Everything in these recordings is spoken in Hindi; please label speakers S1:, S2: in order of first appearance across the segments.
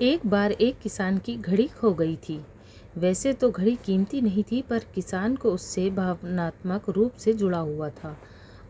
S1: एक बार एक किसान की घड़ी खो गई थी। वैसे तो घड़ी कीमती नहीं थी, पर किसान को उससे भावनात्मक रूप से जुड़ा हुआ था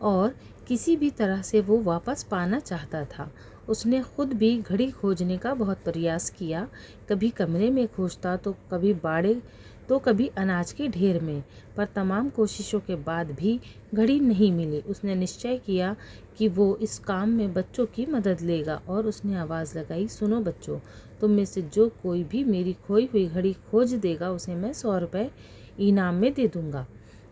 S1: और किसी भी तरह से वो वापस पाना चाहता था। उसने खुद भी घड़ी खोजने का बहुत प्रयास किया। कभी कमरे में खोजता, तो कभी बाड़े, तो कभी अनाज के ढेर में। पर तमाम कोशिशों के बाद भी घड़ी नहीं मिली। उसने निश्चय किया कि वो इस काम में बच्चों की मदद लेगा और उसने आवाज़ लगाई, सुनो बच्चों, तुम में से जो कोई भी मेरी खोई हुई घड़ी खोज देगा, उसे मैं 100 रुपये इनाम में दे दूँगा।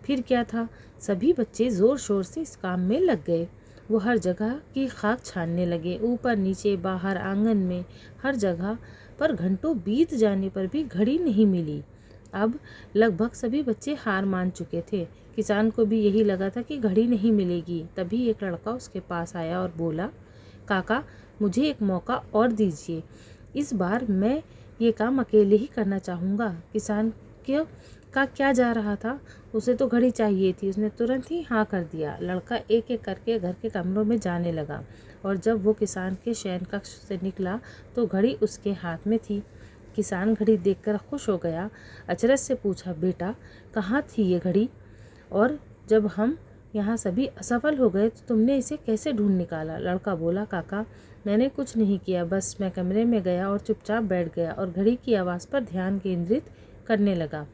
S1: फिर क्या था, सभी बच्चे ज़ोर शोर से इस काम में लग गए। वो हर जगह की खाक छानने लगे, ऊपर नीचे बाहर आंगन में, हर जगह। पर घंटों बीत जाने पर भी घड़ी नहीं मिली। अब लगभग सभी बच्चे हार मान चुके थे। किसान को भी यही लगा था कि घड़ी नहीं मिलेगी। तभी एक लड़का उसके पास आया और बोला, काका, मुझे एक मौका और दीजिए। इस बार मैं ये काम अकेले ही करना चाहूँगा। किसान क्यों का क्या जा रहा था, उसे तो घड़ी चाहिए थी। उसने तुरंत ही हाँ कर दिया। लड़का एक एक करके घर के कमरों में जाने लगा और जब वो किसान के शयन कक्ष से निकला तो घड़ी उसके हाथ में थी। किसान घड़ी देखकर खुश हो गया। अचरज से पूछा, बेटा, कहाँ थी ये घड़ी? और जब हम यहाँ सभी असफल हो गए तो तुमने इसे कैसे ढूंढ निकाला? लड़का बोला, काका, मैंने कुछ नहीं किया, बस मैं कमरे में गया और चुपचाप बैठ गया और घड़ी की आवाज़ पर ध्यान केंद्रित करने लगा।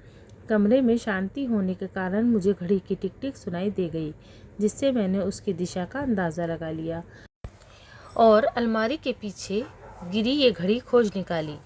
S1: कमरे में शांति होने के कारण मुझे घड़ी की टिक टिक सुनाई दे गई, जिससे मैंने उसकी दिशा का अंदाज़ा लगा लिया और अलमारी के पीछे गिरी ये घड़ी खोज निकाली।